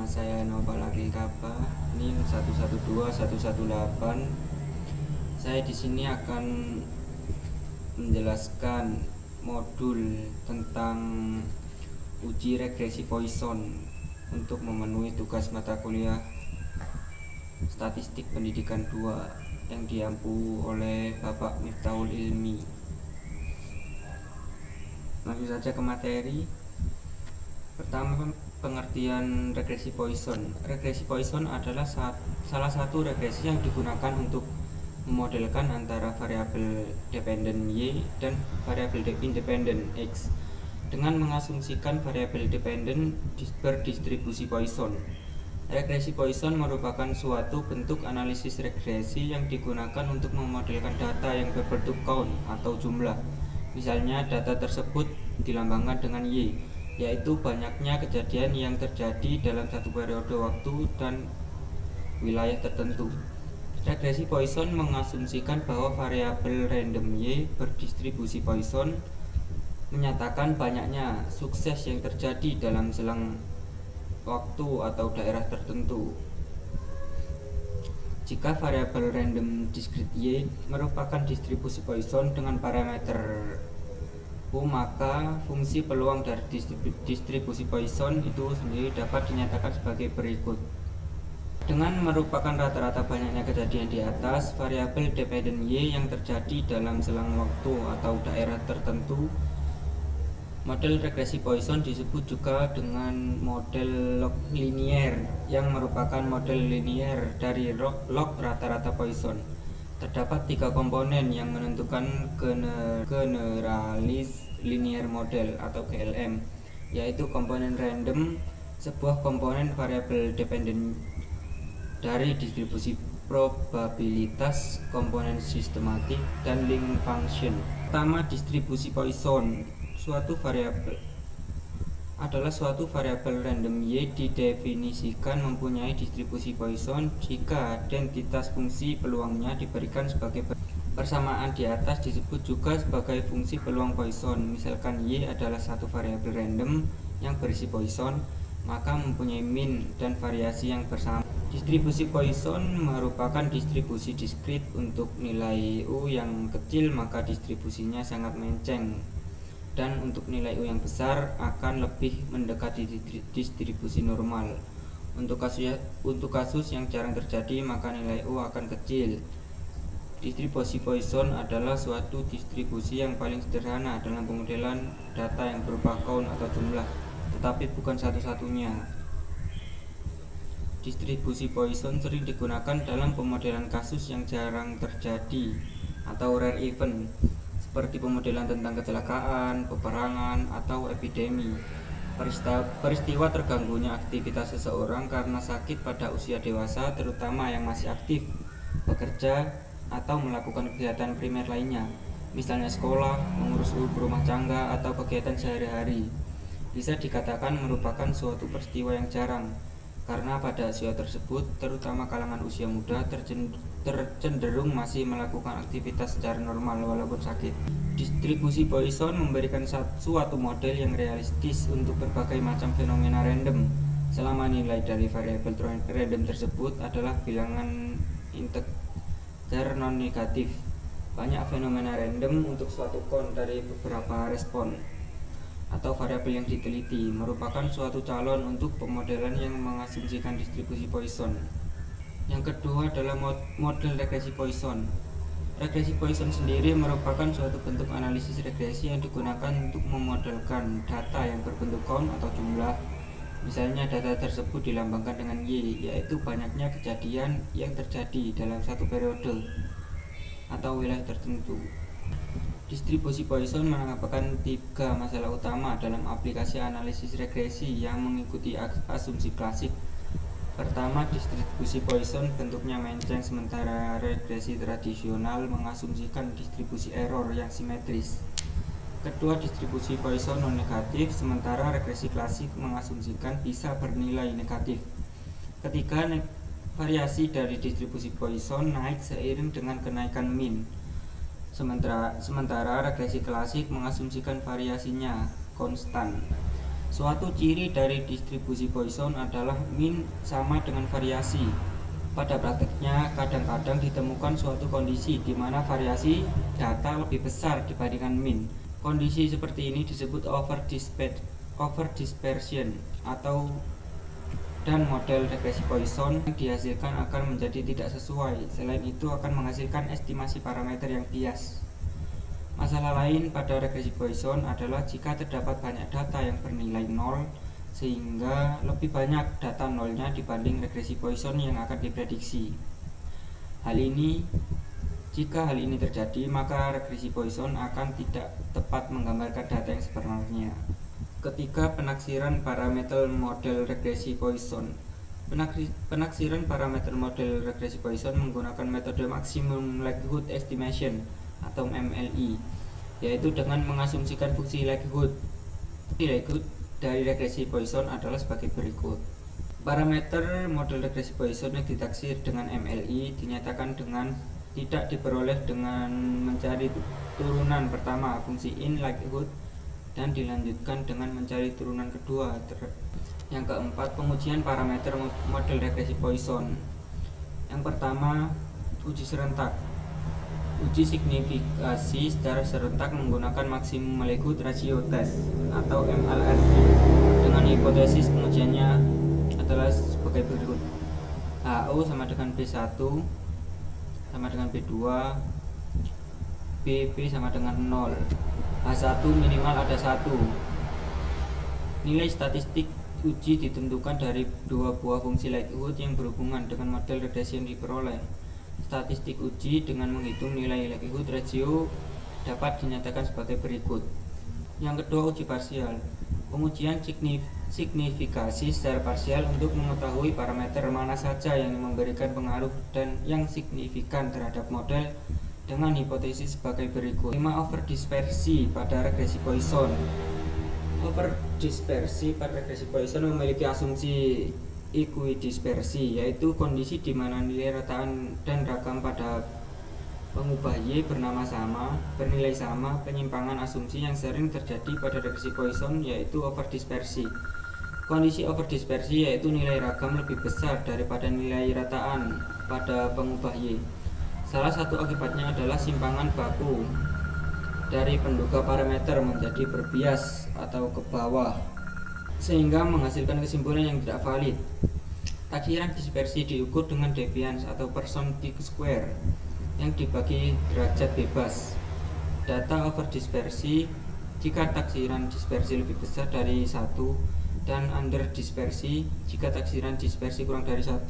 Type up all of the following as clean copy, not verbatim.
Nama saya Nova Kaba, NIM 112118. Saya di sini akan menjelaskan modul tentang uji regresi Poisson untuk memenuhi tugas mata kuliah Statistik Pendidikan 2 yang diampu oleh Bapak Miftahul Ilmi. Langsung saja ke materi. Pertama, pengertian regresi Poisson. Regresi Poisson adalah salah satu regresi yang digunakan untuk memodelkan antara variabel dependen Y dan variabel independen X dengan mengasumsikan variabel dependen berdistribusi Poisson. Regresi Poisson merupakan suatu bentuk analisis regresi yang digunakan untuk memodelkan data yang berbentuk count atau jumlah. Misalnya, data tersebut dilambangkan dengan Y, yaitu banyaknya kejadian yang terjadi dalam satu periode waktu dan wilayah tertentu. Regresi Poisson mengasumsikan bahwa variabel random Y berdistribusi Poisson menyatakan banyaknya sukses yang terjadi dalam selang waktu atau daerah tertentu. Jika variabel random discrete Y merupakan distribusi Poisson dengan parameter U, maka fungsi peluang dari distribusi Poisson itu sendiri dapat dinyatakan sebagai berikut. Dengan merupakan rata-rata banyaknya kejadian di atas, variabel dependen Y yang terjadi dalam selang waktu atau daerah tertentu, model regresi Poisson disebut juga dengan model log linier yang merupakan model linier dari log rata-rata Poisson. Terdapat tiga komponen yang menentukan generalis linear model atau GLM, yaitu komponen random, sebuah komponen variabel dependen dari distribusi probabilitas, komponen sistematik, dan link function. Pertama, distribusi Poisson. Suatu variabel adalah suatu variabel random Y didefinisikan mempunyai distribusi Poisson jika identitas fungsi peluangnya diberikan sebagai persamaan di atas disebut juga sebagai fungsi peluang Poisson. Misalkan Y adalah satu variabel random yang berisi Poisson, maka mempunyai mean dan variasi yang bersama. Distribusi Poisson merupakan distribusi diskrit. Untuk nilai U yang kecil maka distribusinya sangat menceng, dan untuk nilai U yang besar akan lebih mendekati distribusi normal. Untuk kasus yang jarang terjadi maka nilai U akan kecil. Distribusi Poisson adalah suatu distribusi yang paling sederhana dalam pemodelan data yang berupa count atau jumlah, tetapi bukan satu-satunya. Distribusi Poisson sering digunakan dalam pemodelan kasus yang jarang terjadi atau rare event, seperti pemodelan tentang kecelakaan, peperangan, atau epidemi. Peristiwa terganggunya aktivitas seseorang karena sakit pada usia dewasa, terutama yang masih aktif, bekerja, atau melakukan kegiatan primer lainnya, misalnya sekolah, mengurus rumah tangga, atau kegiatan sehari-hari, bisa dikatakan merupakan suatu peristiwa yang jarang, karena pada usia tersebut, terutama kalangan usia muda, tercenderung masih melakukan aktivitas secara normal walaupun sakit. Distribusi Poisson memberikan suatu model yang realistis untuk berbagai macam fenomena random, selama nilai dari variabel random tersebut adalah bilangan integer non-negatif. Banyak fenomena random untuk suatu count dari beberapa respon atau variabel yang diteliti merupakan suatu calon untuk pemodelan yang mengasumsikan distribusi Poisson. Yang kedua adalah model regresi Poisson. Regresi Poisson sendiri merupakan suatu bentuk analisis regresi yang digunakan untuk memodelkan data yang berbentuk count atau jumlah. Misalnya, data tersebut dilambangkan dengan Y, yaitu banyaknya kejadian yang terjadi dalam satu periode atau wilayah tertentu. Distribusi Poisson menanggapan tiga masalah utama dalam aplikasi analisis regresi yang mengikuti asumsi klasik. Pertama, distribusi Poisson bentuknya menceng, sementara regresi tradisional mengasumsikan distribusi error yang simetris. Kedua, distribusi Poisson non-negatif, sementara regresi klasik mengasumsikan bisa bernilai negatif. Ketiga, variasi dari distribusi Poisson naik seiring dengan kenaikan mean, sementara regresi klasik mengasumsikan variasinya konstan. Suatu ciri dari distribusi Poisson adalah min sama dengan variasi. Pada prakteknya, kadang-kadang ditemukan suatu kondisi di mana variasi data lebih besar dibandingkan min. Kondisi seperti ini disebut overdispersion dan model regresi Poisson yang dihasilkan akan menjadi tidak sesuai. Selain itu akan menghasilkan estimasi parameter yang bias. Masalah lain pada regresi Poisson adalah jika terdapat banyak data yang bernilai 0 sehingga lebih banyak data nolnya dibanding regresi Poisson yang akan diprediksi. Jika hal ini terjadi, maka regresi Poisson akan tidak tepat menggambarkan data yang sebenarnya. Ketiga, penaksiran parameter model regresi Poisson. Penaksiran parameter model regresi Poisson menggunakan metode maximum likelihood estimation atau MLE, yaitu dengan mengasumsikan fungsi likelihood dari regresi Poisson adalah sebagai berikut. Parameter model regresi Poisson yang ditaksir dengan MLE dinyatakan dengan tidak diperoleh dengan mencari turunan pertama fungsi in likelihood dan dilanjutkan dengan mencari turunan kedua. Yang keempat, pengujian parameter model regresi Poisson. Yang pertama, uji serentak. Uji signifikasi secara serentak menggunakan maksimum likelihood ratio test atau MLRT dengan hipotesis pengujiannya adalah sebagai berikut. HO sama dengan B1 sama dengan B2, BB sama dengan 0, H1 minimal ada 1. Nilai statistik uji ditentukan dari dua buah fungsi likelihood yang berhubungan dengan model regresi yang diperoleh. Statistik uji dengan menghitung nilai likelihood ratio dapat dinyatakan sebagai berikut. Yang kedua, uji parsial. Pengujian signifikasi secara parsial untuk mengetahui parameter mana saja yang memberikan pengaruh dan yang signifikan terhadap model dengan hipotesis sebagai berikut. 5. Overdispersi pada regresi Poisson. Overdispersi pada regresi Poisson memiliki asumsi equidispersi, yaitu kondisi di mana nilai rataan dan ragam pada pengubah Y bernilai sama. Penyimpangan asumsi yang sering terjadi pada regresi Poisson yaitu overdispersi. Kondisi overdispersi yaitu nilai ragam lebih besar daripada nilai rataan pada pengubah Y. Salah satu akibatnya adalah simpangan baku dari penduga parameter menjadi berbias atau ke bawah, sehingga menghasilkan kesimpulan yang tidak valid. Taksiran dispersi diukur dengan deviance atau Poisson square yang dibagi derajat bebas. Data overdispersi jika taksiran dispersi lebih besar dari 1 dan underdispersi jika taksiran dispersi kurang dari 1.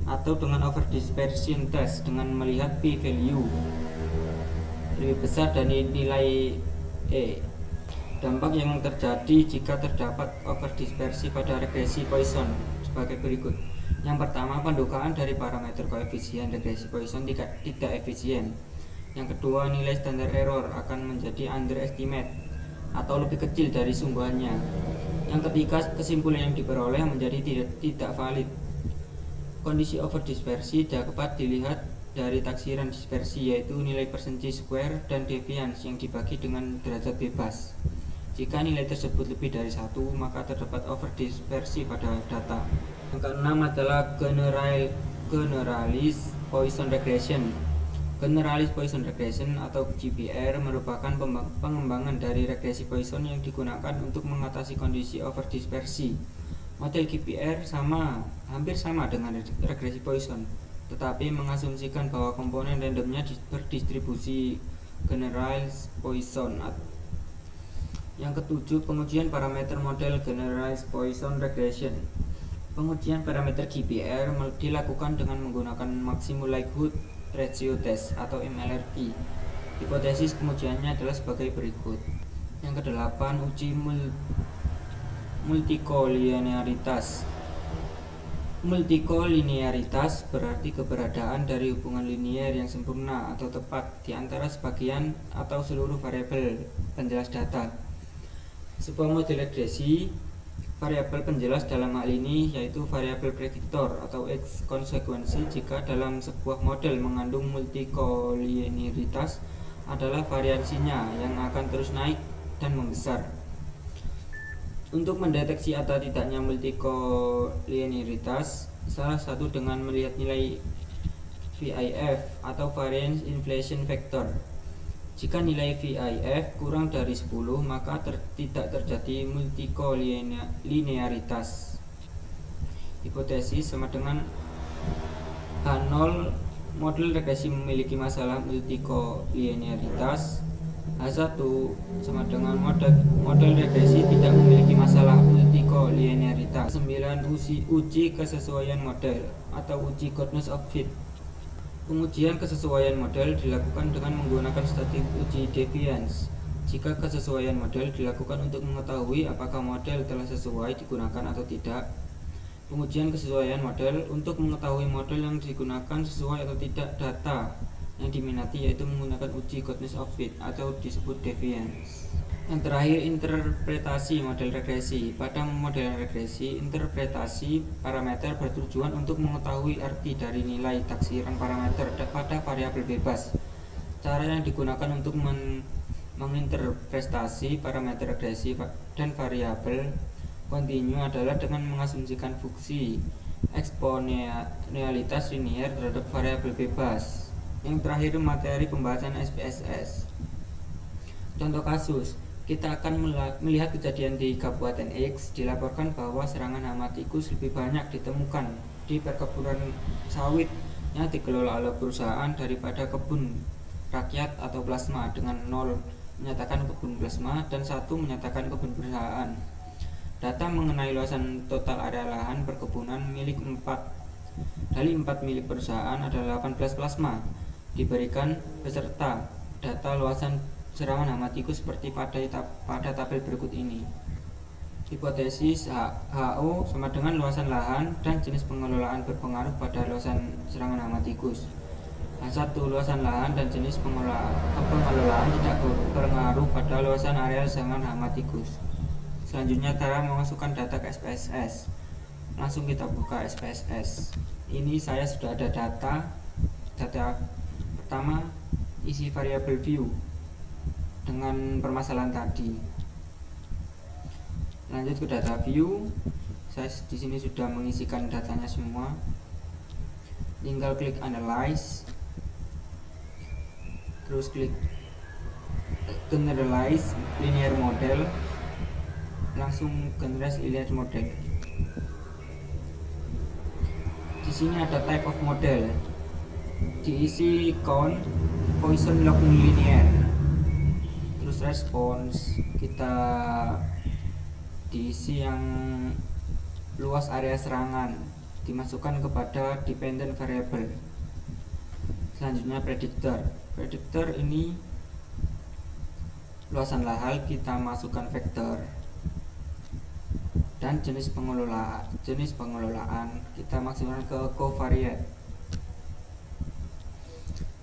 Atau dengan overdispersion test dengan melihat p-value lebih besar dari nilai E. Dampak yang terjadi jika terdapat overdispersi pada regresi Poisson sebagai berikut. Yang pertama, pendugaan dari parameter koefisien regresi Poisson tidak efisien. Yang kedua, nilai standar error akan menjadi underestimate atau lebih kecil dari sungguhannya. Yang ketiga, kesimpulan yang diperoleh menjadi tidak valid. Kondisi overdispersi dapat dilihat dari taksiran dispersi, yaitu nilai Poisson square dan deviance yang dibagi dengan derajat bebas. Jika nilai tersebut lebih dari 1, maka terdapat overdispersi pada data. Yang keenam adalah Generalized Poisson Regression. Generalized Poisson Regression atau GPR merupakan pengembangan dari regresi Poisson yang digunakan untuk mengatasi kondisi overdispersi. Model GPR hampir sama dengan regresi Poisson, tetapi mengasumsikan bahwa komponen randomnya berdistribusi Generalized Poisson. Yang ketujuh, pengujian parameter model Generalized Poisson Regression. Pengujian parameter GPR dilakukan dengan menggunakan Maximum Likelihood Ratio Test atau MLRT. Hipotesis pengujiannya adalah sebagai berikut. Yang kedelapan, uji multikolinearitas. Multikolinearitas berarti keberadaan dari hubungan linier yang sempurna atau tepat di antara sebagian atau seluruh variabel penjelas data. Sebuah model regresi, variabel penjelas dalam hal ini yaitu variabel prediktor atau X konsekuensi jika dalam sebuah model mengandung multikolinearitas adalah variansinya yang akan terus naik dan membesar. Untuk mendeteksi atau tidaknya multikolinearitas, salah satu dengan melihat nilai VIF atau Variance Inflation Factor. Jika nilai VIF kurang dari 10, maka tidak terjadi multikolinearitas. Hipotesis sama dengan H0, model regresi memiliki masalah multikolinearitas. H1 sama dengan model regresi tidak memiliki masalah multikolinearitas. 9. Uji kesesuaian model atau uji goodness of fit. Pengujian kesesuaian model dilakukan dengan menggunakan statistik uji deviance. Jika kesesuaian model dilakukan untuk mengetahui apakah model telah sesuai digunakan atau tidak. Pengujian kesesuaian model untuk mengetahui model yang digunakan sesuai atau tidak data yang diminati, yaitu menggunakan uji goodness of fit atau disebut deviance. Yang terakhir, interpretasi model regresi. Pada model regresi, interpretasi parameter bertujuan untuk mengetahui arti dari nilai taksiran parameter pada variabel bebas. Cara yang digunakan untuk menginterpretasi parameter regresi dan variabel kontinu adalah dengan mengasumsikan fungsi eksponensialitas linier terhadap variabel bebas. Yang terakhir, materi pembahasan SPSS. Contoh kasus, kita akan melihat kejadian di Kabupaten X. Dilaporkan bahwa serangan hama tikus lebih banyak ditemukan di perkebunan sawit yang dikelola oleh perusahaan daripada kebun rakyat atau plasma, dengan 0 menyatakan kebun plasma dan 1 menyatakan kebun perusahaan. Data mengenai luasan total area lahan perkebunan milik 4 milik perusahaan adalah 18 plasma diberikan beserta data luasan serangan hama tikus seperti pada tabel berikut ini. Hipotesis HO sama dengan luasan lahan dan jenis pengelolaan berpengaruh pada luasan serangan hama tikus. H1, luasan lahan dan jenis pengelolaan tidak berpengaruh pada luasan area serangan hama tikus. Selanjutnya, cara memasukkan data ke SPSS. Langsung kita buka SPSS. Ini saya sudah ada data pertama, isi variabel view dengan permasalahan tadi. Lanjut ke data view. Saya di sini sudah mengisikan datanya semua. Tinggal klik analyze, terus klik generalize linear model, langsung generalize linear model. Di sini ada type of model, diisi count, Poisson log linear, terus response kita diisi yang luas area serangan, dimasukkan kepada dependent variable. Selanjutnya predictor ini luasan lahan kita masukkan vektor, dan jenis pengelolaan kita maksimalkan ke covariate.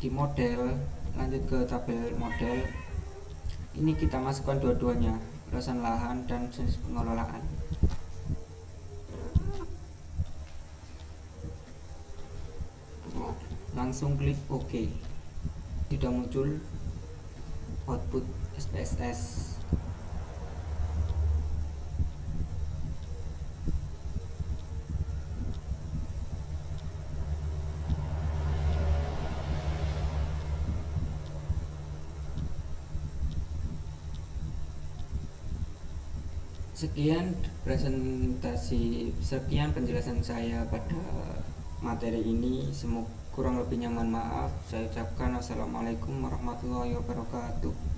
Di model, lanjut ke tabel model, ini kita masukkan dua-duanya, luasan lahan dan jenis pengelolaan. Langsung klik OK. Sudah muncul output SPSS. Sekian penjelasan saya pada materi ini. Semoga kurang lebihnya mohon maaf. Saya ucapkan wassalamualaikum warahmatullahi wabarakatuh.